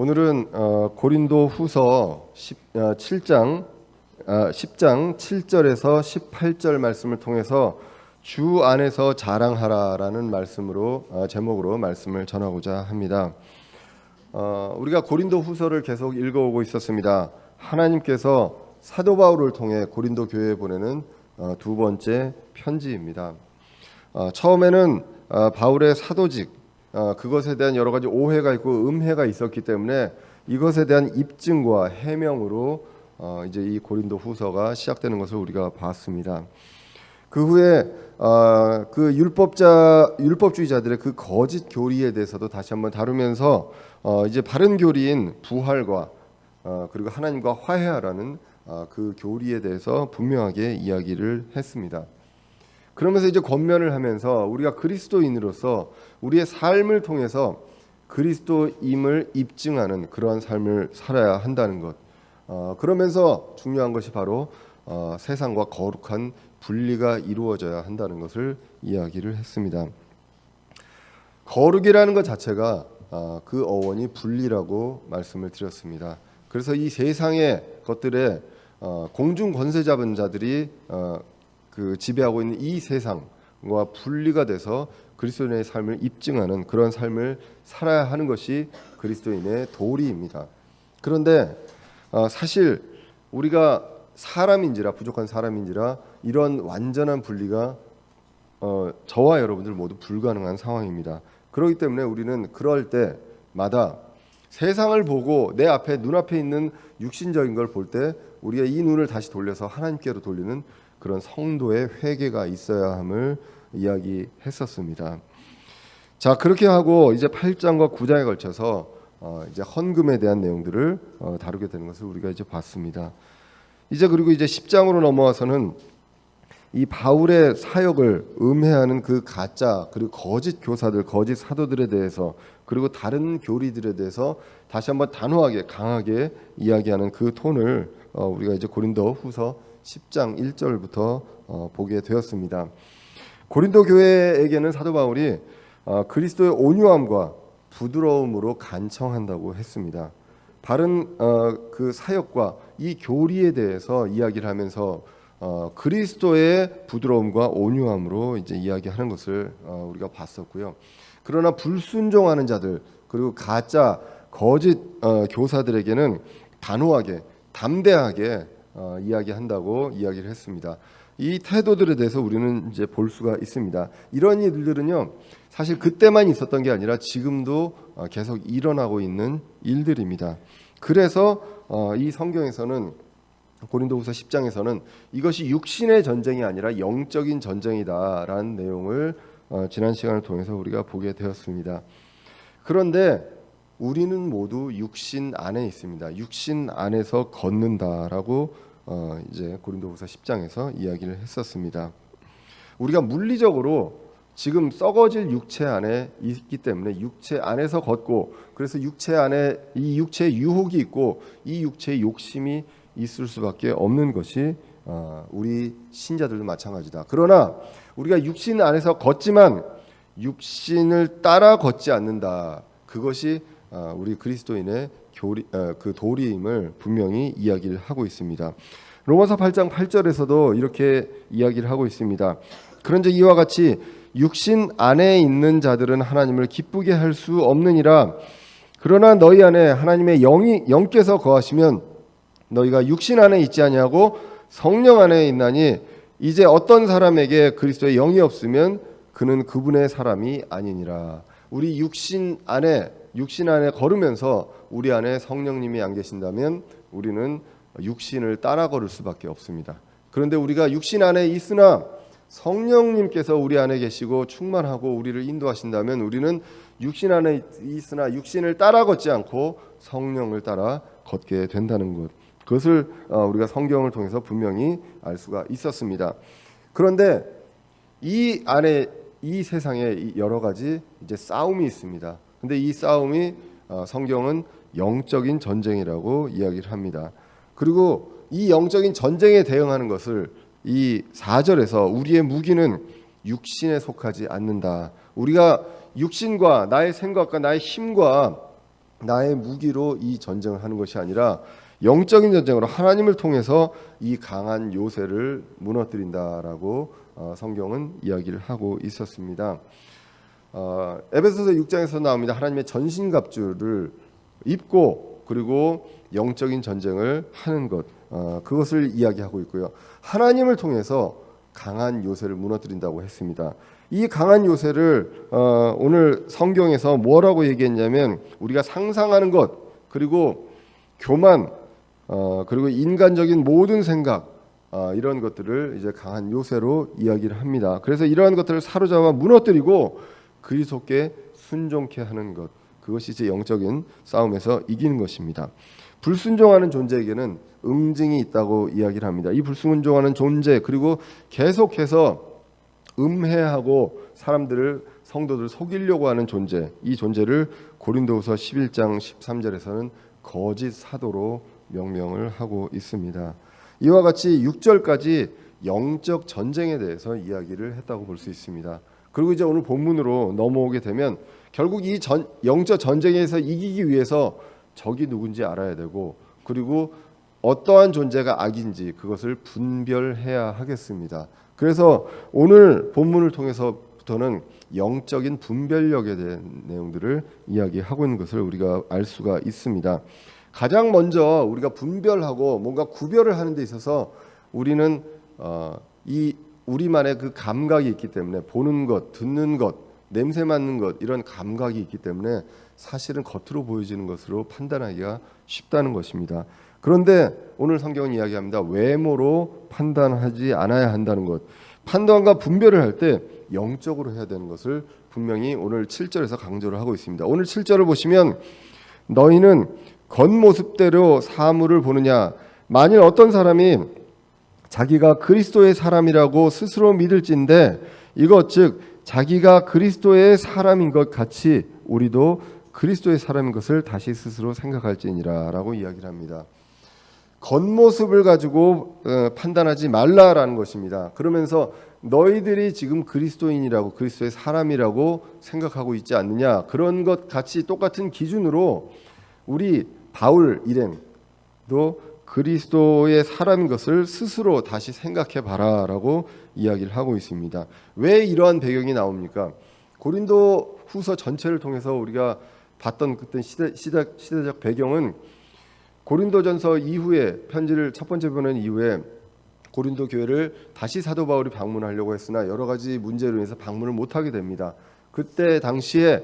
오늘은 고린도후서 10장 7절에서 18절 말씀을 통해서 주 안에서 자랑하라라는 제목으로 말씀을 전하고자 합니다. 우리가 고린도후서를 계속 읽어오고 있었습니다. 하나님께서 사도 바울을 통해 고린도 교회에 보내는 두 번째 편지입니다. 처음에는 바울의 사도직 그것에 대한 여러 가지 오해가 있고 음해가 있었기 때문에 이것에 대한 입증과 해명으로 이제 이 고린도 후서가 시작되는 것을 우리가 봤습니다. 그 후에 그 율법주의자들의 그 거짓 교리에 대해서도 다시 한번 다루면서 이제 바른 교리인 부활과 그리고 하나님과 화해하라는 그 교리에 대해서 분명하게 이야기를 했습니다. 그러면서 이제 권면을 하면서 우리가 그리스도인으로서 우리의 삶을 통해서 그리스도임을 입증하는 그러한 삶을 살아야 한다는 것. 그러면서 중요한 것이 바로 세상과 거룩한 분리가 이루어져야 한다는 것을 이야기를 했습니다. 거룩이라는 것 자체가 그 어원이 분리라고 말씀을 드렸습니다. 그래서 이 세상의 것들에 공중 권세 잡은 자들이 그 지배하고 있는 이 세상과 분리가 돼서 그리스도인의 삶을 입증하는 그런 삶을 살아야 하는 것이 그리스도인의 도리입니다. 그런데 사실 우리가 부족한 사람인지라 이런 완전한 분리가 저와 여러분들 모두 불가능한 상황입니다. 그렇기 때문에 우리는 그럴 때마다 세상을 보고 내 눈앞에 있는 육신적인 걸 볼 때 우리가 이 눈을 다시 돌려서 하나님께로 돌리는 그런 성도의 회개가 있어야 함을 이야기했었습니다. 자, 그렇게 하고 이제 8장과 9장에 걸쳐서 이제 헌금에 대한 내용들을 다루게 되는 것을 우리가 이제 봤습니다. 그리고 이제 10장으로 넘어와서는 이 바울의 사역을 음해하는 그 가짜 그리고 거짓 교사들, 거짓 사도들에 대해서 그리고 다른 교리들에 대해서 다시 한번 단호하게 강하게 이야기하는 그 톤을 우리가 이제 고린도후서 10장 1절부터 보게 되었습니다. 고린도 교회에게는 사도 바울이 그리스도의 온유함과 부드러움으로 간청한다고 했습니다. 바른 그 사역과 이 교리에 대해서 이야기를 하면서 그리스도의 부드러움과 온유함으로 이제 이야기하는 것을 우리가 봤었고요. 그러나 불순종하는 자들 그리고 가짜 거짓 교사들에게는 단호하게 담대하게 이야기한다고 이야기를 했습니다. 이 태도들에 대해서 우리는 이제 볼 수가 있습니다. 이런 일들은요, 사실 그때만 있었던 게 아니라 지금도 계속 일어나고 있는 일들입니다. 그래서 이 성경에서는 고린도후서 10장에서는 이것이 육신의 전쟁이 아니라 영적인 전쟁이다라는 내용을 지난 시간을 통해서 우리가 보게 되었습니다. 그런데 우리는 모두 육신 안에 있습니다. 육신 안에서 걷는다라고 이제 고린도후서 10장에서 이야기를 했었습니다. 우리가 물리적으로 지금 썩어질 육체 안에 있기 때문에 육체 안에서 걷고 그래서 육체 안에 이 육체의 유혹이 있고 이 육체의 욕심이 있을 수밖에 없는 것이 우리 신자들도 마찬가지다. 그러나 우리가 육신 안에서 걷지만 육신을 따라 걷지 않는다. 그것이 우리 그리스도인의 그 도리임을 분명히 이야기를 하고 있습니다. 로마서 8장 8절에서도 이렇게 이야기를 하고 있습니다. 그런즉 이와 같이 육신 안에 있는 자들은 하나님을 기쁘게 할 수 없느니라. 그러나 너희 안에 하나님의 영께서 거하시면 너희가 육신 안에 있지 아니하고 성령 안에 있나니 이제 어떤 사람에게 그리스도의 영이 없으면 그는 그분의 사람이 아니니라. 우리 육신 안에 걸으면서 우리 안에 성령님이 안 계신다면 우리는 육신을 따라 걸을 수밖에 없습니다. 그런데 우리가 육신 안에 있으나 성령님께서 우리 안에 계시고 충만하고 우리를 인도하신다면 우리는 육신 안에 있으나 육신을 따라 걷지 않고 성령을 따라 걷게 된다는 것. 그것을 우리가 성경을 통해서 분명히 알 수가 있었습니다. 그런데 이 안에 이 세상에 여러 가지 이제 싸움이 있습니다. 근데 이 싸움이 성경은 영적인 전쟁이라고 이야기를 합니다. 그리고 이 영적인 전쟁에 대응하는 것을 이 4절에서 우리의 무기는 육신에 속하지 않는다. 우리가 육신과 나의 생각과 나의 힘과 나의 무기로 이 전쟁을 하는 것이 아니라 영적인 전쟁으로 하나님을 통해서 이 강한 요새를 무너뜨린다라고 성경은 이야기를 하고 있었습니다. 에베소서 6장에서 나옵니다. 하나님의 전신갑주를 입고 그리고 영적인 전쟁을 하는 것, 그것을 이야기하고 있고요. 하나님을 통해서 강한 요새를 무너뜨린다고 했습니다. 이 강한 요새를 오늘 성경에서 뭐라고 얘기했냐면 우리가 상상하는 것, 그리고 교만, 그리고 인간적인 모든 생각, 이런 것들을 이제 강한 요새로 이야기를 합니다. 그래서 이러한 것들을 사로잡아 무너뜨리고 그리스도께 순종케 하는 것, 그것이 이제 영적인 싸움에서 이기는 것입니다. 불순종하는 존재에게는 응징이 있다고 이야기를 합니다. 이 불순종하는 존재, 그리고 계속해서 음해하고 사람들을, 성도들을 속이려고 하는 존재, 이 존재를 고린도후서 11장 13절에서는 거짓 사도로 명명을 하고 있습니다. 이와 같이 6절까지 영적 전쟁에 대해서 이야기를 했다고 볼 수 있습니다. 그리고 이제 오늘 본문으로 넘어오게 되면 결국 이 영적 전쟁에서 이기기 위해서 적이 누군지 알아야 되고, 그리고 어떠한 존재가 악인지 그것을 분별해야 하겠습니다. 그래서 오늘 본문을 통해서부터는 영적인 분별력에 대한 내용들을 이야기하고 있는 것을 우리가 알 수가 있습니다. 가장 먼저 우리가 분별하고 뭔가 구별을 하는 데 있어서 우리는 이 우리만의 그 감각이 있기 때문에, 보는 것, 듣는 것, 냄새 맡는 것, 이런 감각이 있기 때문에 사실은 겉으로 보여지는 것으로 판단하기가 쉽다는 것입니다. 그런데 오늘 성경은 이야기합니다. 외모로 판단하지 않아야 한다는 것. 판단과 분별을 할 때 영적으로 해야 되는 것을 분명히 오늘 7절에서 강조를 하고 있습니다. 오늘 7절을 보시면 너희는 겉모습대로 사물을 보느냐, 만일 어떤 사람이 자기가 그리스도의 사람이라고 스스로 믿을진데 이것 즉 자기가 그리스도의 사람인 것 같이 우리도 그리스도의 사람인 것을 다시 스스로 생각할지니라 라고 이야기를 합니다. 겉모습을 가지고 판단하지 말라라는 것입니다. 그러면서 너희들이 지금 그리스도인이라고, 그리스도의 사람이라고 생각하고 있지 않느냐, 그런 것 같이 똑같은 기준으로 우리 바울 일행도 그리스도의 사람인 것을 스스로 다시 생각해 봐라라고 이야기를 하고 있습니다. 왜 이러한 배경이 나옵니까? 고린도 후서 전체를 통해서 우리가 봤던 그때 시대적 배경은 고린도전서 이후에, 편지를 첫 번째 보낸 이후에 고린도 교회를 다시 사도 바울이 방문하려고 했으나 여러 가지 문제로 인해서 방문을 못하게 됩니다. 그때 당시에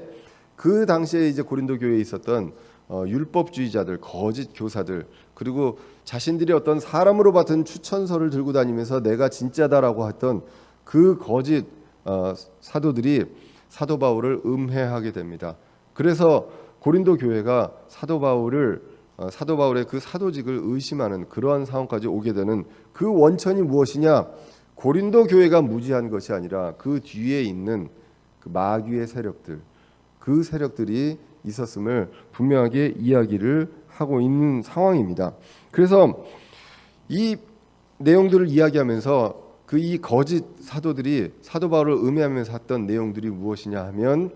이제 고린도 교회에 있었던 율법주의자들, 거짓 교사들, 그리고 자신들이 어떤 사람으로 받은 추천서를 들고 다니면서 내가 진짜다라고 했던 그 거짓 사도들이 사도 바울을 음해하게 됩니다. 그래서 고린도 교회가 사도 바울의 그 사도직을 의심하는 그러한 상황까지 오게 되는 그 원천이 무엇이냐? 고린도 교회가 무지한 것이 아니라 그 뒤에 있는 그 마귀의 세력들, 그 세력들이 있었음을 분명하게 이야기를 하고 있는 상황입니다. 그래서 이 내용들을 이야기하면서 이 거짓 사도들이 사도 바울을 음해하면서 했던 내용들이 무엇이냐 하면,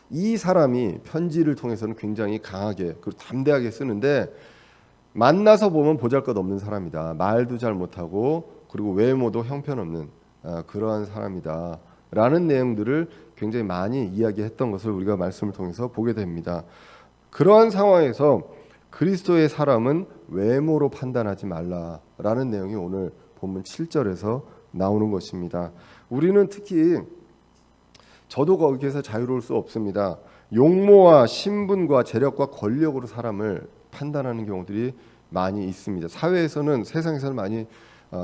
이 사람이 편지를 통해서는 굉장히 강하게 그리고 담대하게 쓰는데 만나서 보면 보잘것없는 사람이다. 말도 잘 못하고 그리고 외모도 형편없는 그러한 사람이다 라는 내용들을 굉장히 많이 이야기했던 것을 우리가 말씀을 통해서 보게 됩니다. 그러한 상황에서 그리스도의 사람은 외모로 판단하지 말라라는 내용이 오늘 본문 7절에서 나오는 것입니다. 우리는 특히 저도 거기에서 자유로울 수 없습니다. 용모와 신분과 재력과 권력으로 사람을 판단하는 경우들이 많이 있습니다. 사회에서는, 세상에서는 많이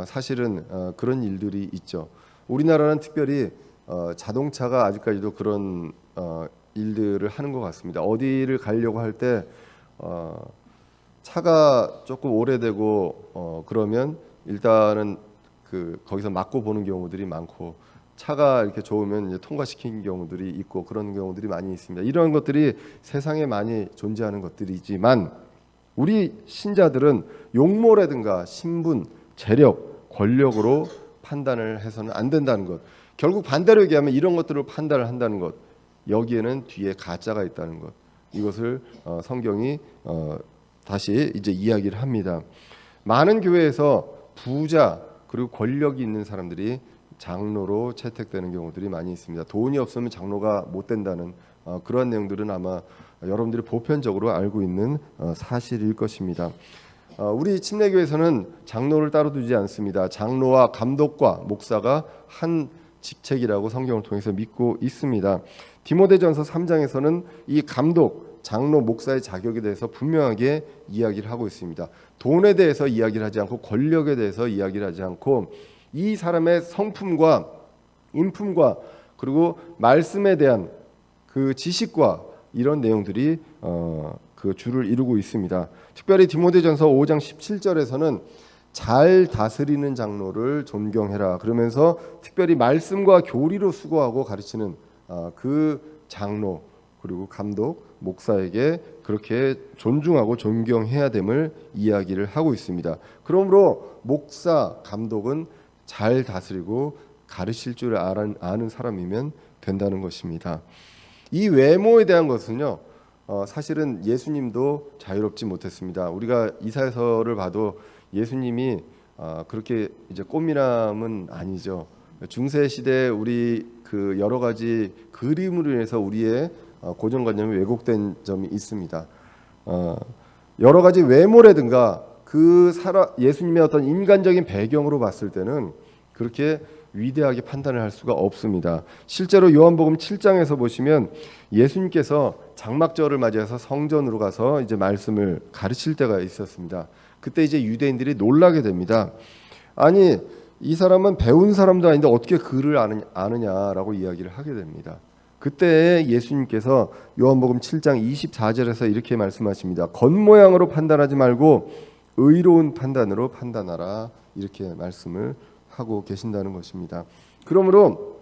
사실은 그런 일들이 있죠. 우리나라는 특별히 자동차가 아직까지도 그런 일들을 하는 것 같습니다. 어디를 가려고 할 때 차가 조금 오래되고 그러면 일단은 거기서 막고 보는 경우들이 많고, 차가 이렇게 좋으면 이제 통과시킨 경우들이 있고 그런 경우들이 많이 있습니다. 이런 것들이 세상에 많이 존재하는 것들이지만 우리 신자들은 용모라든가 신분, 재력, 권력으로 판단을 해서는 안 된다는 것. 결국 반대로 얘기하면 이런 것들을 판단을 한다는 것, 여기에는 뒤에 가짜가 있다는 것, 이것을 성경이 다시 이제 이야기를 합니다. 많은 교회에서 부자 그리고 권력이 있는 사람들이 장로로 채택되는 경우들이 많이 있습니다. 돈이 없으면 장로가 못 된다는 그러한 내용들은 아마 여러분들이 보편적으로 알고 있는 사실일 것입니다. 우리 침례교회에서는 장로를 따로 두지 않습니다. 장로와 감독과 목사가 한 직책이라고 성경을 통해서 믿고 있습니다. 디모데전서 3장에서는 이 감독, 장로, 목사의 자격에 대해서 분명하게 이야기를 하고 있습니다. 돈에 대해서 이야기를 하지 않고 권력에 대해서 이야기를 하지 않고 이 사람의 성품과 인품과 그리고 말씀에 대한 그 지식과 이런 내용들이 그 주를 이루고 있습니다. 특별히 디모데전서 5장 17절에서는 잘 다스리는 장로를 존경해라 그러면서 특별히 말씀과 교리로 수고하고 가르치는 그 장로 그리고 감독, 목사에게 그렇게 존중하고 존경해야 됨을 이야기를 하고 있습니다. 그러므로 목사, 감독은 잘 다스리고 가르칠 줄 아는 사람이면 된다는 것입니다. 이 외모에 대한 것은요, 사실은 예수님도 자유롭지 못했습니다. 우리가 이사야서를 봐도 예수님이 그렇게 이제 꽃미남은 아니죠. 중세 시대 우리 그 여러 가지 그림으로 인해서 우리의 고정관념이 왜곡된 점이 있습니다. 여러 가지 외모라든가 예수님의 어떤 인간적인 배경으로 봤을 때는 그렇게 위대하게 판단을 할 수가 없습니다. 실제로 요한복음 7장에서 보시면 예수님께서 장막절을 맞이해서 성전으로 가서 이제 말씀을 가르칠 때가 있었습니다. 그때 이제 유대인들이 놀라게 됩니다. 아니 이 사람은 배운 사람도 아닌데 어떻게 글을 아느냐라고 이야기를 하게 됩니다. 그때 예수님께서 요한복음 7장 24절에서 이렇게 말씀하십니다. 겉모양으로 판단하지 말고 의로운 판단으로 판단하라 이렇게 말씀을 하고 계신다는 것입니다. 그러므로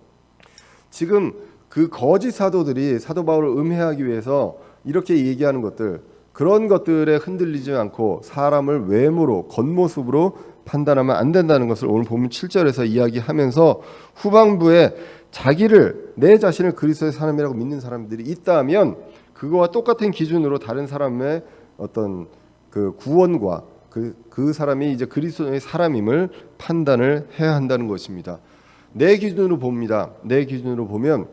지금 그 거짓 사도들이 사도 바울을 음해하기 위해서 이렇게 얘기하는 것들 그런 것들에 흔들리지 않고 사람을 외모로 겉모습으로 판단하면 안 된다는 것을 오늘 본문 7절에서 이야기하면서 후반부에 내 자신을 그리스도의 사람이라고 믿는 사람들이 있다면 그거와 똑같은 기준으로 다른 사람의 어떤 그 구원과 그 사람이 이제 그리스도의 사람임을 판단을 해야 한다는 것입니다. 내 기준으로 봅니다. 내 기준으로 보면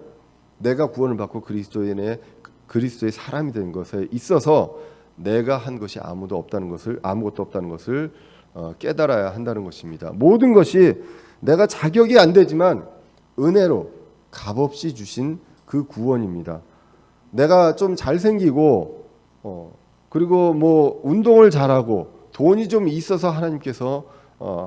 내가 구원을 받고 그리스도의 사람이 된 것에 있어서 내가 한 것이 아무것도 없다는 것을 깨달아야 한다는 것입니다. 모든 것이 내가 자격이 안 되지만 은혜로 값없이 주신 그 구원입니다. 내가 좀 잘생기고 그리고 뭐 운동을 잘하고 돈이 좀 있어서 하나님께서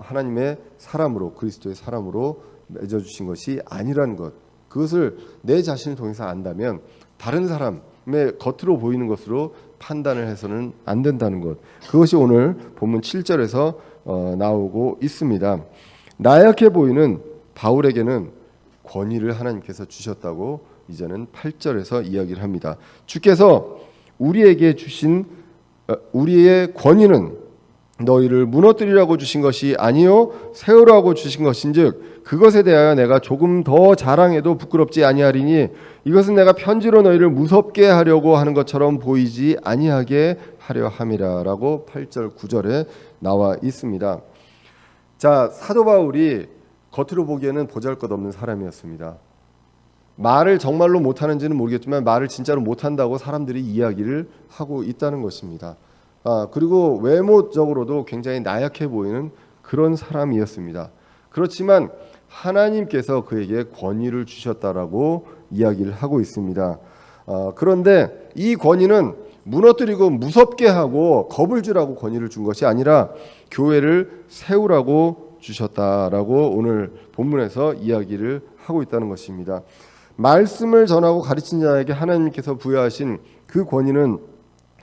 하나님의 사람으로 그리스도의 사람으로 맺어주신 것이 아니라는 것 그것을 내 자신을 통해서 안다면 다른 사람의 겉으로 보이는 것으로 판단을 해서는 안 된다는 것 그것이 오늘 본문 7절에서 나오고 있습니다. 나약해 보이는 바울에게는 권위를 하나님께서 주셨다고 이제는 8절에서 이야기를 합니다. 주께서 우리에게 주신 우리의 권위는 너희를 무너뜨리라고 주신 것이 아니요 세우라고 주신 것인즉 그것에 대하여 내가 조금 더 자랑해도 부끄럽지 아니하리니 이것은 내가 편지로 너희를 무섭게 하려고 하는 것처럼 보이지 아니하게 하려 함이라라고 8절 9절에 나와 있습니다. 자, 사도 바울이 겉으로 보기에는 보잘것없는 사람이었습니다. 말을 정말로 못하는지는 모르겠지만 말을 진짜로 못한다고 사람들이 이야기를 하고 있다는 것입니다. 그리고 외모적으로도 굉장히 나약해 보이는 그런 사람이었습니다. 그렇지만 하나님께서 그에게 권위를 주셨다라고 이야기를 하고 있습니다. 그런데 이 권위는 무너뜨리고 무섭게 하고 겁을 주라고 권위를 준 것이 아니라 교회를 세우라고 주셨다라고 오늘 본문에서 이야기를 하고 있다는 것입니다. 말씀을 전하고 가르친 자에게 하나님께서 부여하신 그 권위는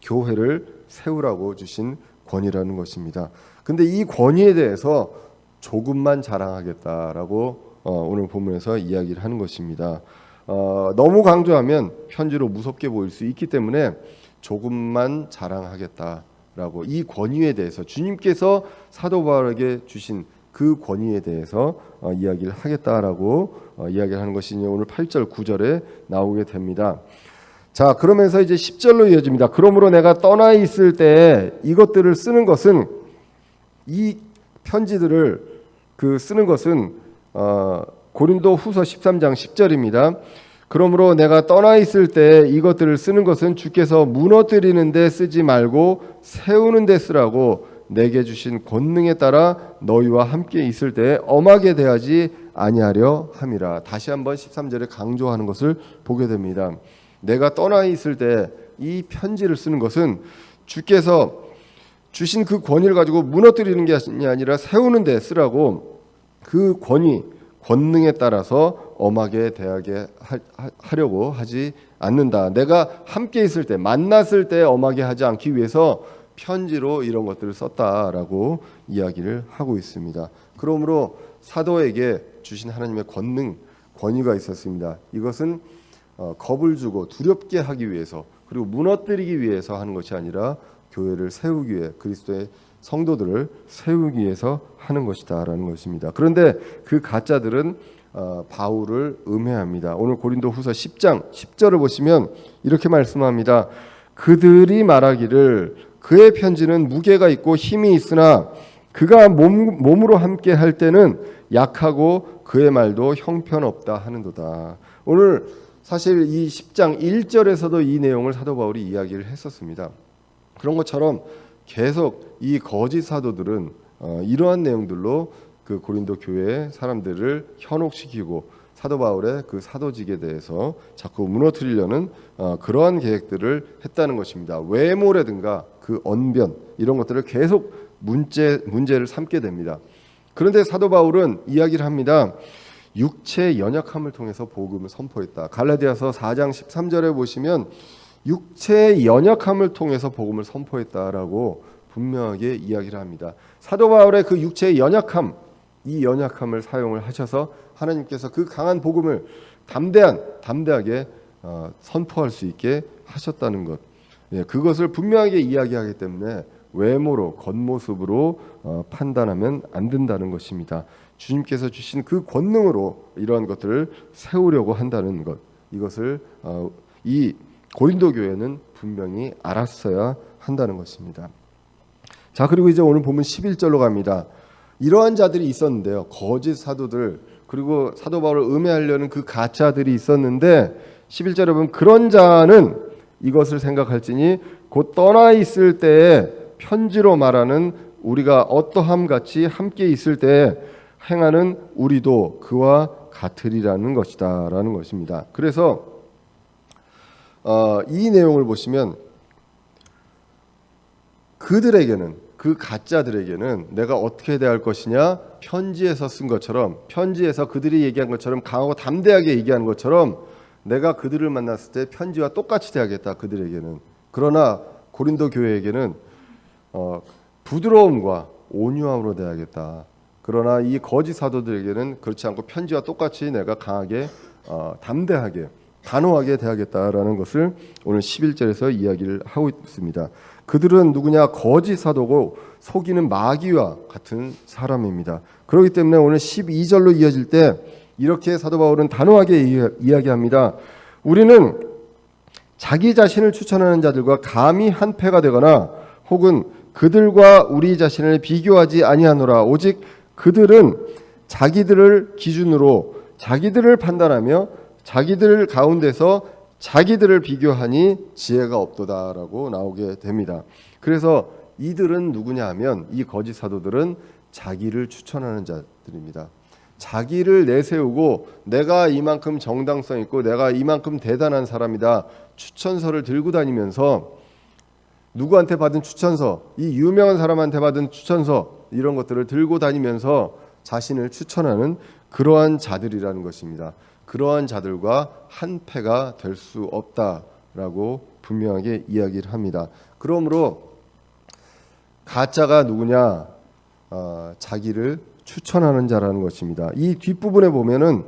교회를 세우라고 주신 권위라는 것입니다. 근데 이 권위에 대해서 조금만 자랑하겠다라고 오늘 본문에서 이야기를 하는 것입니다. 너무 강조하면 편지로 무섭게 보일 수 있기 때문에 조금만 자랑하겠다라고 이 권위에 대해서 주님께서 사도 바울에게 주신 그 권위에 대해서 이야기를 하겠다라고 이야기를 하는 것이 오늘 8절 9절에 나오게 됩니다. 자, 그러면서 이제 10절로 이어집니다. 그러므로 내가 떠나 있을 때 이것들을 쓰는 것은, 이 편지들을 쓰는 것은 고린도 후서 13장 10절입니다. 그러므로 내가 떠나 있을 때 이것들을 쓰는 것은 주께서 무너뜨리는 데 쓰지 말고 세우는 데 쓰라고 내게 주신 권능에 따라 너희와 함께 있을 때 엄하게 대하지 아니하려 함이라. 다시 한번 13절에 강조하는 것을 보게 됩니다. 내가 떠나 있을 때 이 편지를 쓰는 것은 주께서 주신 그 권위를 가지고 무너뜨리는 게 아니라 세우는 데 쓰라고, 그 권능에 따라서 엄하게 대하게 하려고 하지 않는다. 내가 함께 있을 때, 만났을 때 엄하게 하지 않기 위해서 편지로 이런 것들을 썼다라고 이야기를 하고 있습니다. 그러므로 사도에게 주신 하나님의 권위가 있었습니다. 이것은 겁을 주고 두렵게 하기 위해서, 그리고 무너뜨리기 위해서 하는 것이 아니라 교회를 세우기 위해, 그리스도의 성도들을 세우기 위해서 하는 것이다라는 것입니다. 그런데 그 가짜들은 바울을 음해합니다. 오늘 고린도 후서 10장 10절을 보시면 이렇게 말씀합니다. 그들이 말하기를 그의 편지는 무게가 있고 힘이 있으나 그가 몸으로 함께 할 때는 약하고 그의 말도 형편없다 하는도다. 오늘 사실 이 10장 1절에서도 이 내용을 사도 바울이 이야기를 했었습니다. 그런 것처럼 계속 이 거짓 사도들은 이러한 내용들로 그 고린도 교회의 사람들을 현혹시키고 사도 바울의 그 사도직에 대해서 자꾸 무너뜨리려는 그러한 계획들을 했다는 것입니다. 외모라든가 그 언변, 이런 것들을 계속 문제를 삼게 됩니다. 그런데 사도 바울은 이야기를 합니다. 육체의 연약함을 통해서 복음을 선포했다. 갈라디아서 4장 13절에 보시면 육체의 연약함을 통해서 복음을 선포했다라고 분명하게 이야기를 합니다. 사도 바울의 그 육체의 연약함, 이 연약함을 사용을 하셔서 하나님께서 그 강한 복음을 담대하게 선포할 수 있게 하셨다는 것, 그것을 분명하게 이야기하기 때문에 외모로, 겉모습으로 판단하면 안 된다는 것입니다. 주님께서 주신 그 권능으로 이러한 것들을 세우려고 한다는 것, 이것을 이 고린도 교회는 분명히 알았어야 한다는 것입니다. 자, 그리고 이제 오늘 보면 11절로 갑니다. 이러한 자들이 있었는데요, 거짓 사도들, 그리고 사도 바울을 음해하려는 그 가짜들이 있었는데 11절에 보면 그런 자는 이것을 생각할지니 곧 떠나 있을 때에 편지로 말하는 우리가 어떠함 같이 함께 있을 때에 행하는 우리도 그와 같으리라는 것이다 라는 것입니다. 그래서 이 내용을 보시면 그들에게는, 그 가짜들에게는 내가 어떻게 대할 것이냐, 편지에서 쓴 것처럼, 편지에서 그들이 얘기한 것처럼 강하고 담대하게 얘기하는 것처럼 내가 그들을 만났을 때 편지와 똑같이 대하겠다, 그들에게는. 그러나 고린도 교회에게는 부드러움과 온유함으로 대하겠다. 그러나 이 거짓 사도들에게는 그렇지 않고 편지와 똑같이 내가 강하게, 담대하게, 단호하게 대하겠다라는 것을 오늘 11절에서 이야기를 하고 있습니다. 그들은 누구냐? 거짓 사도고 속이는 마귀와 같은 사람입니다. 그렇기 때문에 오늘 12절로 이어질 때 이렇게 사도 바울은 단호하게 이야기합니다. 우리는 자기 자신을 추천하는 자들과 감히 한패가 되거나 혹은 그들과 우리 자신을 비교하지 아니하노라. 오직 그들은 자기들을 기준으로 자기들을 판단하며 자기들 가운데서 자기들을 비교하니 지혜가 없도다라고 나오게 됩니다. 그래서 이들은 누구냐 하면 이 거짓 사도들은 자기를 추천하는 자들입니다. 자기를 내세우고 내가 이만큼 정당성 있고 내가 이만큼 대단한 사람이다, 추천서를 들고 다니면서 누구한테 받은 추천서, 이 유명한 사람한테 받은 추천서, 이런 것들을 들고 다니면서 자신을 추천하는 그러한 자들이라는 것입니다. 그러한 자들과 한패가 될 수 없다라고 분명하게 이야기를 합니다. 그러므로 가짜가 누구냐? 자기를 추천하는 자라는 것입니다. 이 뒷부분에 보면은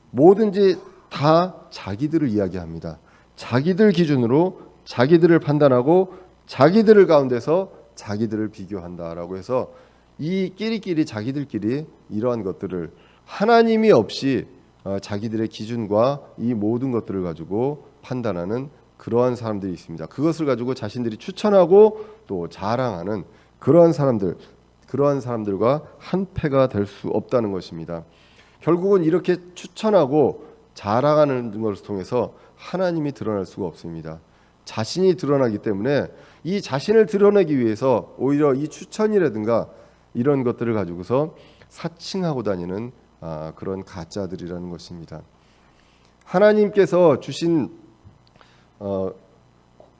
뭐든지 다 자기들을 이야기합니다. 자기들 기준으로 자기들을 판단하고 자기들을 가운데서 자기들을 비교한다라고 해서 이 끼리끼리 자기들끼리 이러한 것들을 하나님이 없이 자기들의 기준과 이 모든 것들을 가지고 판단하는 그러한 사람들이 있습니다. 그것을 가지고 자신들이 추천하고 또 자랑하는 그러한 사람들과 한패가 될 수 없다는 것입니다. 결국은 이렇게 추천하고 자랑하는 것을 통해서 하나님이 드러날 수가 없습니다. 자신이 드러나기 때문에 이 자신을 드러내기 위해서 오히려 이 추천이라든가 이런 것들을 가지고서 사칭하고 다니는 그런 가짜들이라는 것입니다. 하나님께서 주신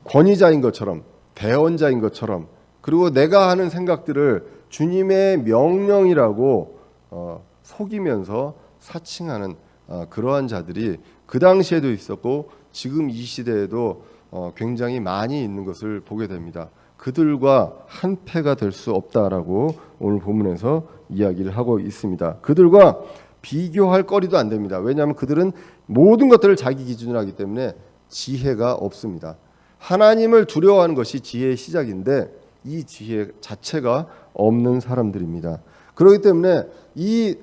권위자인 것처럼, 대언자인 것처럼, 그리고 내가 하는 생각들을 주님의 명령이라고 속이면서 사칭하는 그러한 자들이 그 당시에도 있었고 지금 이 시대에도 굉장히 많이 있는 것을 보게 됩니다. 그들과 한패가 될 수 없다라고 오늘 본문에서 이야기를 하고 있습니다. 그들과 비교할 거리도 안 됩니다. 왜냐하면 그들은 모든 것들을 자기 기준으로 하기 때문에 지혜가 없습니다. 하나님을 두려워하는 것이 지혜의 시작인데 이 지혜 자체가 없는 사람들입니다. 그렇기 때문에 이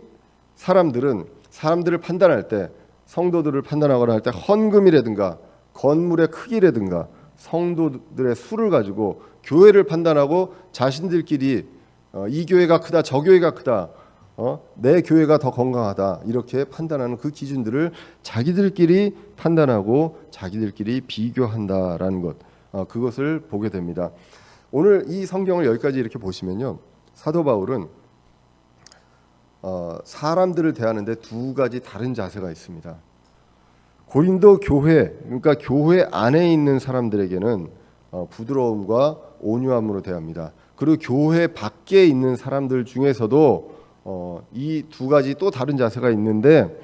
사람들은 사람들을 판단할 때, 성도들을 판단하거나 할 때 헌금이라든가 건물의 크기라든가 성도들의 수를 가지고 교회를 판단하고 자신들끼리 이 교회가 크다, 저 교회가 크다, 내 교회가 더 건강하다 이렇게 판단하는 그 기준들을 자기들끼리 판단하고 자기들끼리 비교한다라는 것, 그것을 보게 됩니다. 오늘 이 성경을 여기까지 이렇게 보시면요, 사도 바울은 사람들을 대하는데 두 가지 다른 자세가 있습니다. 고린도 교회, 그러니까 교회 안에 있는 사람들에게는 부드러움과 온유함으로 대합니다. 그리고 교회 밖에 있는 사람들 중에서도 이 두 가지 또 다른 자세가 있는데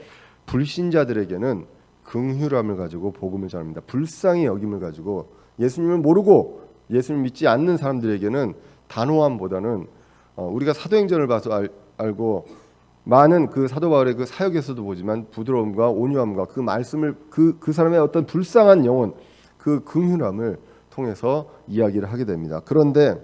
불신자들에게는 긍휼함을 가지고 복음을 전합니다. 불쌍히 여김을 가지고 예수님을 모르고 예수님을 믿지 않는 사람들에게는 단호함보다는 우리가 사도행전을 봐서 알고 많은 그 사도 바울의 그 사역에서도 보지만 부드러움과 온유함과 그 말씀을 그 사람의 어떤 불쌍한 영혼, 그 긍휼함을 통해서 이야기를 하게 됩니다. 그런데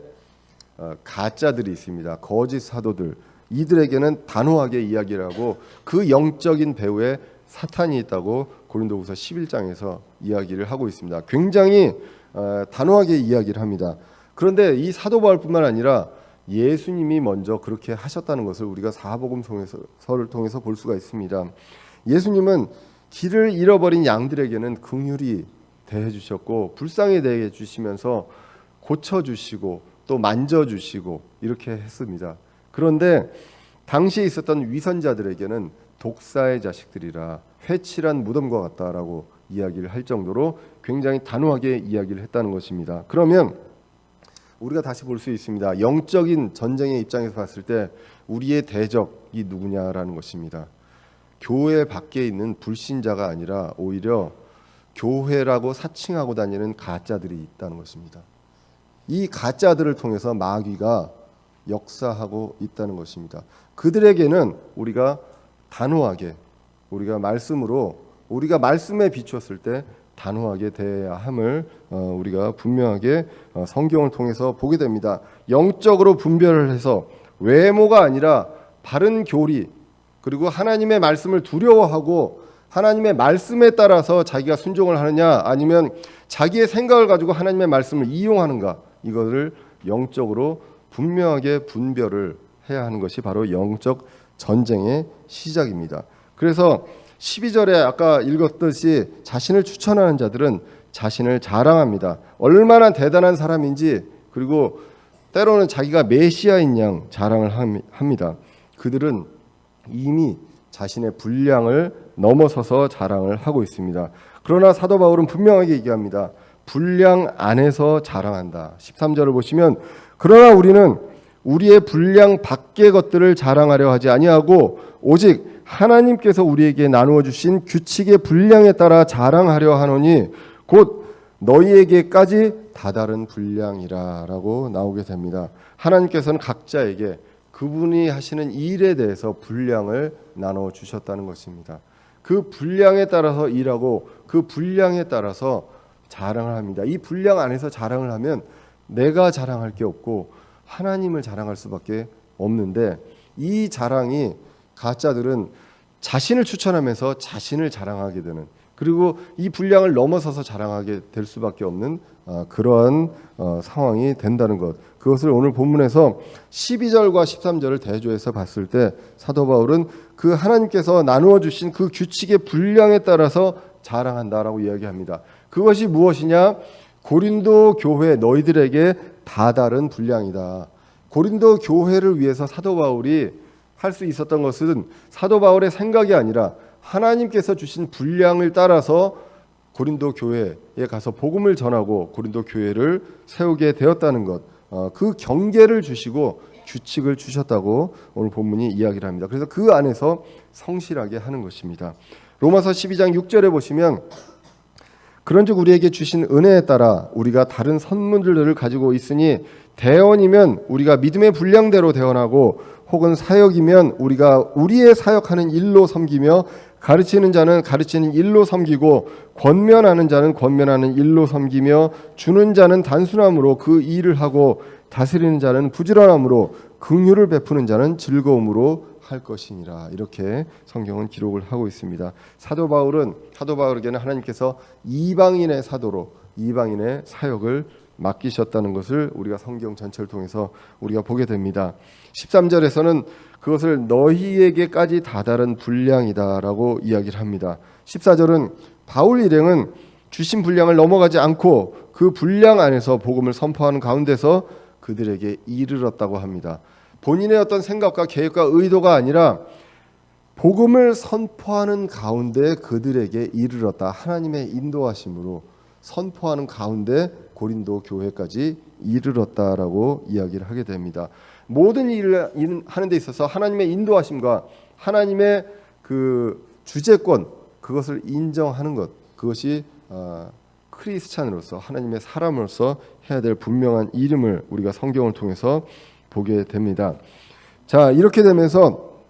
가짜들이 있습니다. 거짓 사도들, 이들에게는 단호하게 이야기를 하고 그 영적인 배후에 사탄이 있다고 고린도후서 11장에서 이야기를 하고 있습니다. 굉장히 단호하게 이야기를 합니다. 그런데 이 사도 바울뿐만 아니라 예수님이 먼저 그렇게 하셨다는 것을 우리가 사복음서를 통해서 볼 수가 있습니다. 예수님은 길을 잃어버린 양들에게는 긍휼히 대해 주셨고 불쌍히 대해 주시면서 고쳐 주시고 또 만져 주시고 이렇게 했습니다. 그런데 당시에 있었던 위선자들에게는 독사의 자식들이라 회칠한 무덤과 같다라고 이야기를 할 정도로 굉장히 단호하게 이야기를 했다는 것입니다. 그러면 우리가 다시 볼 수 있습니다. 영적인 전쟁의 입장에서 봤을 때 우리의 대적이 누구냐라는 것입니다. 교회 밖에 있는 불신자가 아니라 오히려 교회라고 사칭하고 다니는 가짜들이 있다는 것입니다. 이 가짜들을 통해서 마귀가 역사하고 있다는 것입니다. 그들에게는 우리가 단호하게, 우리가 말씀에 비추었을 때 단호하게 대해야 함을 우리가 분명하게 성경을 통해서 보게 됩니다. 영적으로 분별을 해서 외모가 아니라 바른 교리, 그리고 하나님의 말씀을 두려워하고 하나님의 말씀에 따라서 자기가 순종을 하느냐 아니면 자기의 생각을 가지고 하나님의 말씀을 이용하는가, 이거를 영적으로 분명하게 분별을 해야 하는 것이 바로 영적 전쟁의 시작입니다. 그래서 12절에 아까 읽었듯이 자신을 추천하는 자들은 자신을 자랑합니다. 얼마나 대단한 사람인지, 그리고 때로는 자기가 메시아인 양 자랑을 합니다. 그들은 이미 자신의 분량을 넘어서서 자랑을 하고 있습니다. 그러나 사도 바울은 분명하게 얘기합니다. 분량 안에서 자랑한다. 13절을 보시면 그러나 우리는 우리의 분량 밖의 것들을 자랑하려 하지 아니하고 오직 하나님께서 우리에게 나누어 주신 규칙의 분량에 따라 자랑하려 하노니 곧 너희에게까지 다다른 분량이라라고 나오게 됩니다. 하나님께서는 각자에게 그분이 하시는 일에 대해서 분량을 나눠 주셨다는 것입니다. 그 분량에 따라서 일하고 그 분량에 따라서 자랑을 합니다. 이 분량 안에서 자랑을 하면 내가 자랑할 게 없고 하나님을 자랑할 수밖에 없는데, 이 자랑이 가짜들은 자신을 추천하면서 자신을 자랑하게 되는 그리고 이 분량을 넘어서서 자랑하게 될 수밖에 없는 그러한 상황이 된다는 것. 그것을 오늘 본문에서 12절과 13절을 대조해서 봤을 때 사도 바울은 그 하나님께서 나누어 주신 그 규칙의 분량에 따라서 자랑한다라고 이야기합니다. 그것이 무엇이냐? 고린도 교회 너희들에게 다 다른 분량이다. 고린도 교회를 위해서 사도 바울이 할 수 있었던 것은 사도 바울의 생각이 아니라 하나님께서 주신 분량을 따라서 고린도 교회에 가서 복음을 전하고 고린도 교회를 세우게 되었다는 것, 그 경계를 주시고 규칙을 주셨다고 오늘 본문이 이야기를 합니다. 그래서 그 안에서 성실하게 하는 것입니다. 로마서 12장 6절에 보시면 그런즉 우리에게 주신 은혜에 따라 우리가 다른 선물들을 가지고 있으니 대언이면 우리가 믿음의 분량대로 대언하고 혹은 사역이면 우리가 우리의 사역하는 일로 섬기며 가르치는 자는 가르치는 일로 섬기고 권면하는 자는 권면하는 일로 섬기며 주는 자는 단순함으로 그 일을 하고 다스리는 자는 부지런함으로 긍휼을 베푸는 자는 즐거움으로 할 것이니라. 이렇게 성경은 기록을 하고 있습니다. 사도 바울에게는 하나님께서 이방인의 사도로 이방인의 사역을 맡기셨다는 것을 우리가 성경 전체를 통해서 우리가 보게 됩니다. 13절에서는 그것을 너희에게까지 다다른 분량이다라고 이야기를 합니다. 14절은 바울 일행은 주신 분량을 넘어가지 않고 그 분량 안에서 복음을 선포하는 가운데서 그들에게 이르렀다고 합니다. 본인의 어떤 생각과 계획과 의도가 아니라 복음을 선포하는 가운데 그들에게 이르렀다. 하나님의 인도하심으로 선포하는 가운데 고린도 교회까지 이르렀다라고 이야기를 하게 됩니다. 모든 일을 하는 데 있어서 하나님의 인도하심과 하나님의 그 주재권, 그것을 인정하는 것, 그것이 크리스찬으로서 하나님의 사람으로서 해야 될 분명한 이름을 우리가 성경을 통해서 보게 됩니다. 자, 이렇게 되면서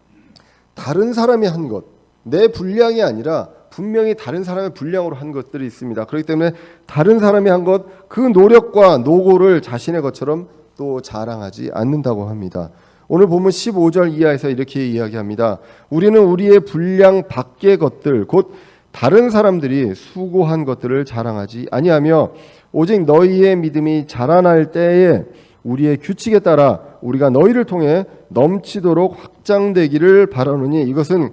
다른 사람이 한 것, 내 분량이 아니라 분명히 다른 사람의 분량으로 한 것들이 있습니다. 그렇기 때문에 다른 사람이 한 것, 그 노력과 노고를 자신의 것처럼 또 자랑하지 않는다고 합니다. 오늘 보면 15절 이하에서 이렇게 이야기합니다. 우리는 우리의 분량 밖의 것들, 곧 다른 사람들이 수고한 것들을 자랑하지 아니하며 오직 너희의 믿음이 자라날 때에 우리의 규칙에 따라 우리가 너희를 통해 넘치도록 확장되기를 바라노니 이것은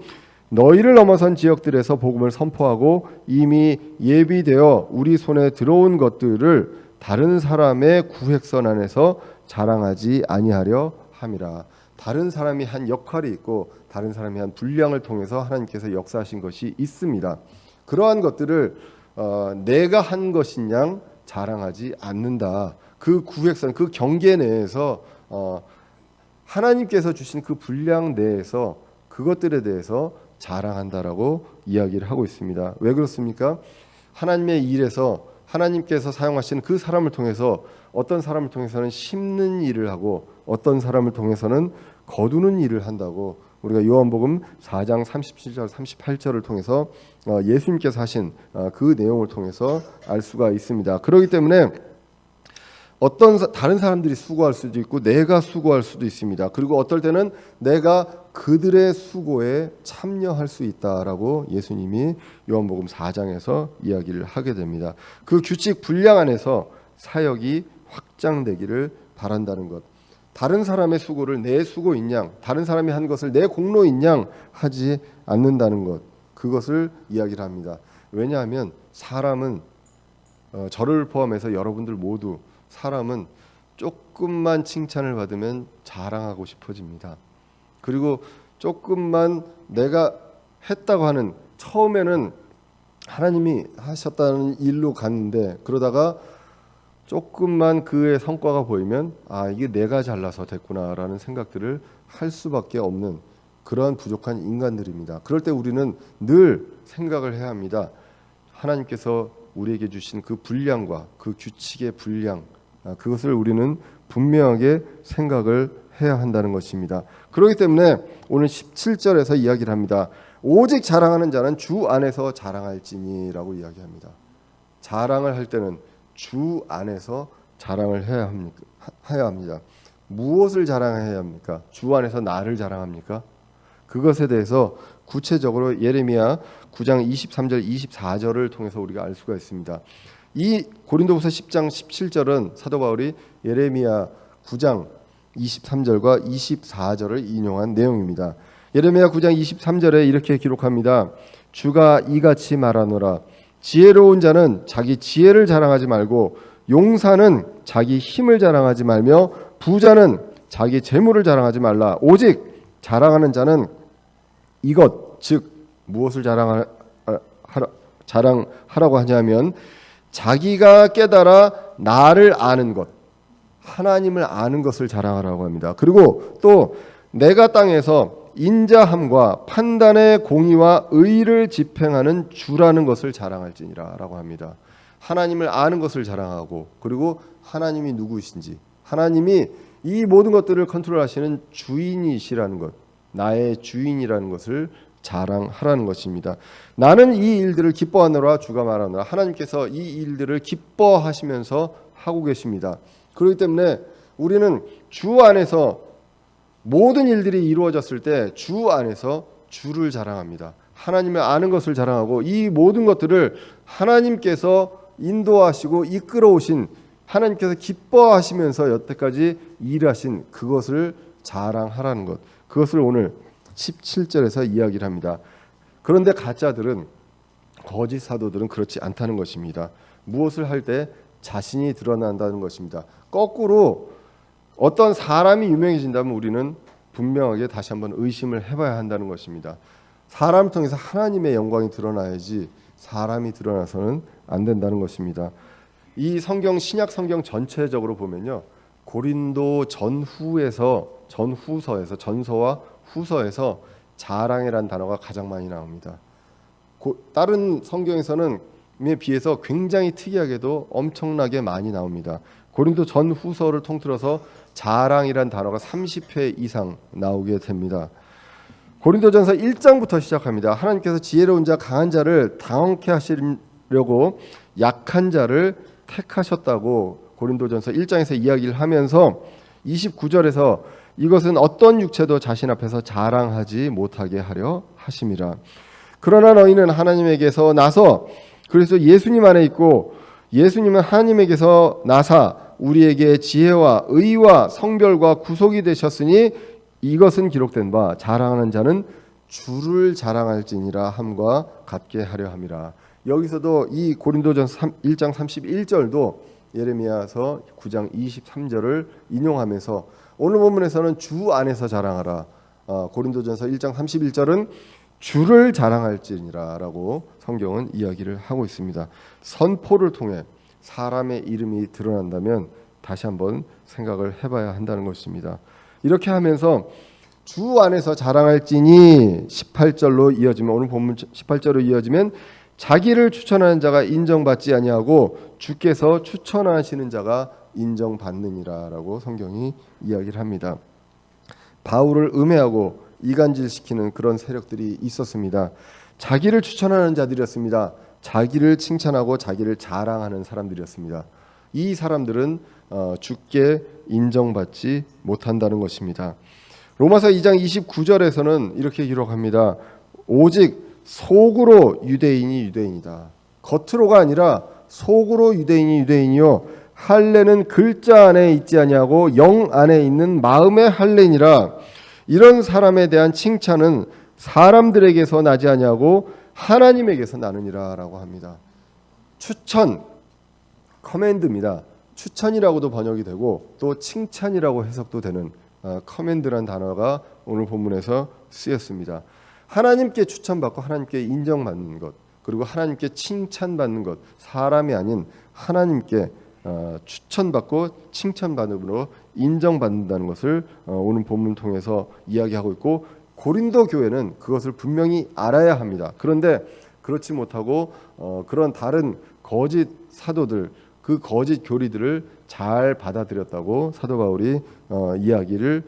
너희를 넘어선 지역들에서 복음을 선포하고 이미 예비되어 우리 손에 들어온 것들을 다른 사람의 구획선 안에서 자랑하지 아니하려 함이라. 다른 사람이 한 역할이 있고 다른 사람이 한 분량을 통해서 하나님께서 역사하신 것이 있습니다. 그러한 것들을 내가 한 것인 양 자랑하지 않는다. 그 구획선, 그 경계 내에서 하나님께서 주신 그 분량 내에서 그것들에 대해서 자랑한다라고 이야기를 하고 있습니다. 왜 그렇습니까? 하나님의 일에서 하나님께서 사용하시는 그 사람을 통해서 어떤 사람을 통해서는 심는 일을 하고 어떤 사람을 통해서는 거두는 일을 한다고 우리가 요한복음 4장 37절 38절을 통해서 예수님께서 하신 그 내용을 통해서 알 수가 있습니다. 그렇기 때문에 다른 사람들이 수고할 수도 있고 내가 수고할 수도 있습니다. 그리고 어떨 때는 내가 그들의 수고에 참여할 수 있다라고 예수님이 요한복음 4장에서 이야기를 하게 됩니다. 그 규칙 분량 안에서 사역이 확장되기를 바란다는 것. 다른 사람의 수고를 내 수고인 양, 다른 사람이 한 것을 내 공로인 양 하지 않는다는 것. 그것을 이야기를 합니다. 왜냐하면 사람은 저를 포함해서 여러분들 모두 사람은 조금만 칭찬을 받으면 자랑하고 싶어집니다. 그리고 조금만 내가 했다고 하는 처음에는 하나님이 하셨다는 일로 갔는데 그러다가 조금만 그의 성과가 보이면 이게 내가 잘나서 됐구나라는 생각들을 할 수밖에 없는 그러한 부족한 인간들입니다. 그럴 때 우리는 늘 생각을 해야 합니다. 하나님께서 우리에게 주신 그 분량과 그 규칙의 분량 그것을 우리는 분명하게 생각을 해야 한다는 것입니다. 그렇기 때문에 오늘 17절에서 이야기를 합니다. 오직 자랑하는 자는 주 안에서 자랑할지니라고 이야기합니다. 자랑을 할 때는 주 안에서 자랑을 해야 합니다. 무엇을 자랑해야 합니까? 주 안에서 나를 자랑합니까? 그것에 대해서 구체적으로 예레미야 9장 23절 24절을 통해서 우리가 알 수가 있습니다. 이 고린도후서 10장 17절은 사도 바울이 예레미야 9장 23절과 24절을 인용한 내용입니다. 예레미야 9장 23절에 이렇게 기록합니다. 주가 이같이 말하노라. 지혜로운 자는 자기 지혜를 자랑하지 말고 용사는 자기 힘을 자랑하지 말며 부자는 자기 재물을 자랑하지 말라. 오직 자랑하는 자는 이것 즉 무엇을 자랑하라고 하냐면 자기가 깨달아 나를 아는 것, 하나님을 아는 것을 자랑하라고 합니다. 그리고 또 내가 땅에서 인자함과 판단의 공의와 의를 집행하는 주라는 것을 자랑할지니라 라고 합니다. 하나님을 아는 것을 자랑하고 그리고 하나님이 누구이신지, 하나님이 이 모든 것들을 컨트롤하시는 주인이시라는 것, 나의 주인이라는 것을 자랑하라는 것입니다. 나는 이 일들을 기뻐하노라 주가 말하노라. 하나님께서 이 일들을 기뻐하시면서 하고 계십니다. 그렇기 때문에 우리는 주 안에서 모든 일들이 이루어졌을 때 주 안에서 주를 자랑합니다. 하나님을 아는 것을 자랑하고 이 모든 것들을 하나님께서 인도하시고 이끌어오신, 하나님께서 기뻐하시면서 여태까지 일하신 그것을 자랑하라는 것, 그것을 오늘 17절에서 이야기를 합니다. 그런데 가짜들은, 거짓 사도들은 그렇지 않다는 것입니다. 무엇을 할 때 자신이 드러난다는 것입니다. 거꾸로 어떤 사람이 유명해진다면 우리는 분명하게 다시 한번 의심을 해봐야 한다는 것입니다. 사람을 통해서 하나님의 영광이 드러나야지 사람이 드러나서는 안 된다는 것입니다. 이 성경, 신약 성경 전체적으로 보면요, 고린도 전후서에서 전서와 후서에서 자랑이라는 단어가 가장 많이 나옵니다. 다른 성경에서는 에 비해서 굉장히 특이하게도 엄청나게 많이 나옵니다. 고린도 전후서를 통틀어서 자랑이란 단어가 30회 이상 나오게 됩니다. 고린도전서 1장부터 시작합니다. 하나님께서 지혜로운 자, 강한 자를 당황케 하시려고 약한 자를 택하셨다고 고린도전서 1장에서 이야기를 하면서 29절에서 이것은 어떤 육체도 자신 앞에서 자랑하지 못하게 하려 하심이라. 그러나 너희는 하나님에게서 나서 그래서 예수님 안에 있고 예수님은 하나님에게서 나사 우리에게 지혜와 의와 성별과 구속이 되셨으니 이것은 기록된 바 자랑하는 자는 주를 자랑할지니라 함과 같게 하려 함이라. 여기서도 이 고린도전서 1장 31절도 예레미야서 9장 23절을 인용하면서 오늘 본문에서는 주 안에서 자랑하라. 고린도전서 1장 31절은 주를 자랑할지니라 라고 성경은 이야기를 하고 있습니다. 선포를 통해 사람의 이름이 드러난다면 다시 한번 생각을 해봐야 한다는 것입니다. 이렇게 하면서 주 안에서 자랑할지니 18절로 이어지면, 오늘 본문 18절로 이어지면 자기를 추천하는 자가 인정받지 아니하고 주께서 추천하시는 자가 인정받느니라 라고 성경이 이야기를 합니다. 바울을 음해하고 이간질시키는 그런 세력들이 있었습니다. 자기를 추천하는 자들이었습니다. 자기를 칭찬하고 자기를 자랑하는 사람들이었습니다. 이 사람들은 주께 인정받지 못한다는 것입니다. 로마서 2장 29절에서는 이렇게 기록합니다. 오직 속으로 유대인이 유대인이다. 겉으로가 아니라 속으로 유대인이 유대인이요 할례는 글자 안에 있지 아니하고 영 안에 있는 마음의 할례니라. 이런 사람에 대한 칭찬은 사람들에게서 나지 아니하고 하나님에게서 나느니라 라고 합니다. 추천, 커맨드입니다. 추천이라고도 번역이 되고 또 칭찬이라고 해석도 되는 커맨드란 단어가 오늘 본문에서 쓰였습니다. 하나님께 추천받고 하나님께 인정받는 것, 그리고 하나님께 칭찬받는 것, 사람이 아닌 하나님께 추천받고 칭찬받음으로 인정받는다는 것을 오늘 본문 통해서 이야기하고 있고, 고린도 교회는 그것을 분명히 알아야 합니다. 그런데 그렇지 못하고 그런 다른 거짓 사도들, 그 거짓 교리들을 잘 받아들였다고 사도 바울이 이야기를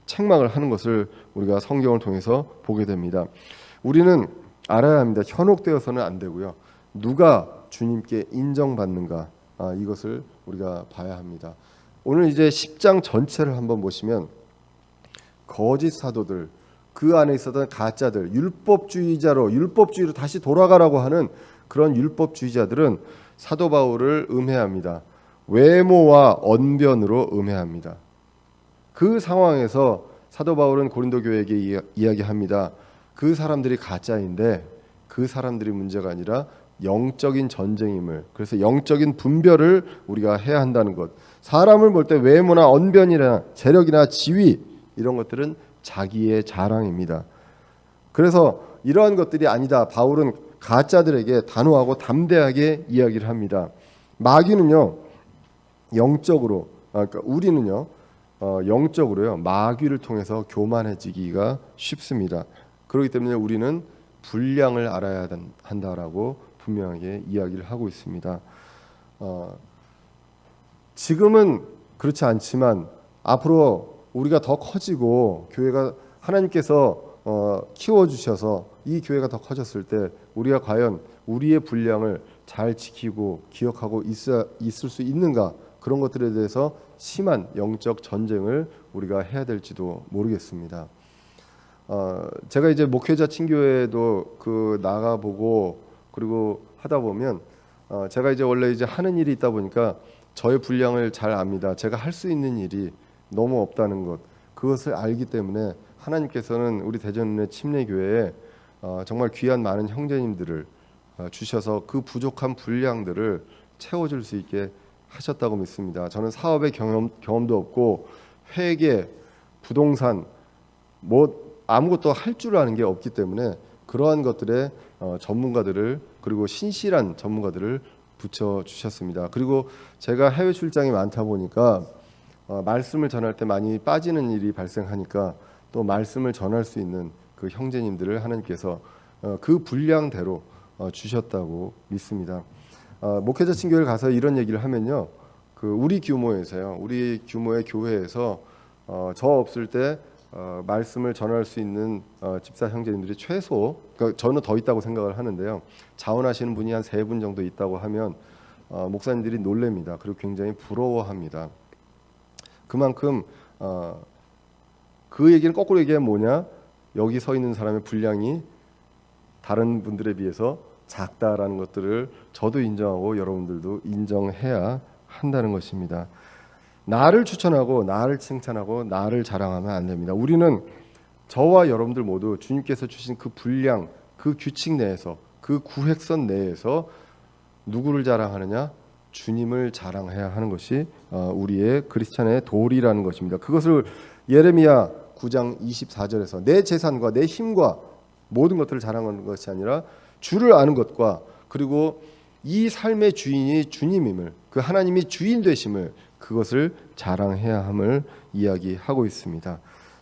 책망을 하는 것을 우리가 성경을 통해서 보게 됩니다. 우리는 알아야 합니다. 현혹되어서는 안 되고요. 누가 주님께 인정받는가, 이것을 우리가 봐야 합니다. 오늘 이제 10장 전체를 한번 보시면 거짓 사도들, 그 안에 있었던 가짜들, 율법주의로 다시 돌아가라고 하는 그런 율법주의자들은 사도 바울을 음해합니다. 외모와 언변으로 음해합니다. 그 상황에서 사도 바울은 고린도 교회에게 이야기합니다. 그 사람들이 가짜인데 그 사람들이 문제가 아니라 영적인 전쟁임을, 그래서 영적인 분별을 우리가 해야 한다는 것. 사람을 볼 때 외모나 언변이나 재력이나 지위 이런 것들은 자기의 자랑입니다. 그래서 이러한 것들이 아니다. 바울은 가짜들에게 단호하고 담대하게 이야기를 합니다. 마귀는요, 영적으로, 그러니까 우리는요, 영적으로요, 마귀를 통해서 교만해지기가 쉽습니다. 그렇기 때문에 우리는 분량을 알아야 한다라고 분명하게 이야기를 하고 있습니다. 지금은 그렇지 않지만 앞으로 우리가 더 커지고 교회가 하나님께서 키워주셔서 이 교회가 더 커졌을 때 우리가 과연 우리의 분량을 잘 지키고 기억하고 있을 수 있는가, 그런 것들에 대해서 심한 영적 전쟁을 우리가 해야 될지도 모르겠습니다. 제가 이제 목회자 친교회도 나가보고 그리고 하다 보면 제가 이제 원래 이제 하는 일이 있다 보니까 저의 분량을 잘 압니다. 제가 할 수 있는 일이 너무 없다는 것, 그것을 알기 때문에 하나님께서는 우리 대전의 침례교회에 정말 귀한 많은 형제님들을 주셔서 그 부족한 분량들을 채워줄 수 있게 하셨다고 믿습니다. 저는 사업의 경험도 없고 회계, 부동산 아무것도 할 줄 아는 게 없기 때문에 그러한 것들에 전문가들을, 그리고 신실한 전문가들을 붙여 주셨습니다. 그리고 제가 해외 출장이 많다 보니까 말씀을 전할 때 많이 빠지는 일이 발생하니까 또 말씀을 전할 수 있는 그 형제님들을 하나님께서 그 분량대로 주셨다고 믿습니다. 목회자 친교회를 가서 이런 얘기를 하면요, 우리 규모의 교회에서 저 없을 때 말씀을 전할 수 있는 집사 형제님들이 최소, 그러니까 저는 더 있다고 생각을 하는데요, 자원하시는 분이 한 3분 정도 있다고 하면 목사님들이 놀랍니다. 그리고 굉장히 부러워합니다. 그만큼 그 얘기는 거꾸로 얘기하면 뭐냐, 여기 서 있는 사람의 분량이 다른 분들에 비해서 작다라는 것들을 저도 인정하고 여러분들도 인정해야 한다는 것입니다. 나를 추천하고 나를 칭찬하고 나를 자랑하면 안 됩니다. 우리는 저와 여러분들 모두 주님께서 주신 그 분량, 그 규칙 내에서, 그 구획선 내에서 누구를 자랑하느냐? 주님을 자랑해야 하는 것이 우리의 크리스찬의 도리라는 것입니다. 그것을 예레미야 9장 24절에서 내 재산과 내 힘과 모든 것들을 자랑하는 것이 아니라 주를 아는 것과, 그리고 이 삶의 주인이 주님임을, 그 하나님이 주인 되심을, 그것을 자랑해야 함을 이야기하고 있습니다.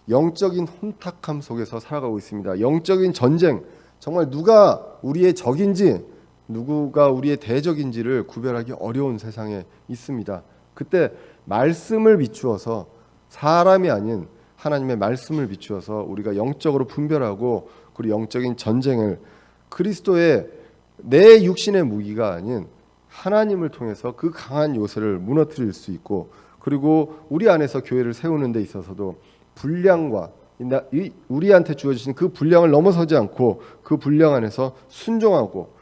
영적인 혼탁함 속에서 살아가고 있습니다. 영적인 전쟁, 정말 누가 우리의 적인지 누구가 우리의 대적인지를 구별하기 어려운 세상에 있습니다. 그때 말씀을 비추어서, 사람이 아닌 하나님의 말씀을 비추어서 우리가 영적으로 분별하고, 그리고 영적인 전쟁을 그리스도의 내 육신의 무기가 아닌 하나님을 통해서 그 강한 요새를 무너뜨릴 수 있고, 그리고 우리 안에서 교회를 세우는 데 있어서도 분량과 우리한테 주어지신 그 분량을 넘어서지 않고 그 분량 안에서 순종하고,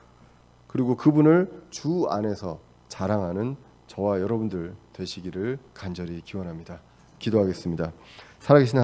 그리고 그분을 주 안에서 자랑하는 저와 여러분들 되시기를 간절히 기원합니다. 기도하겠습니다. 살아계신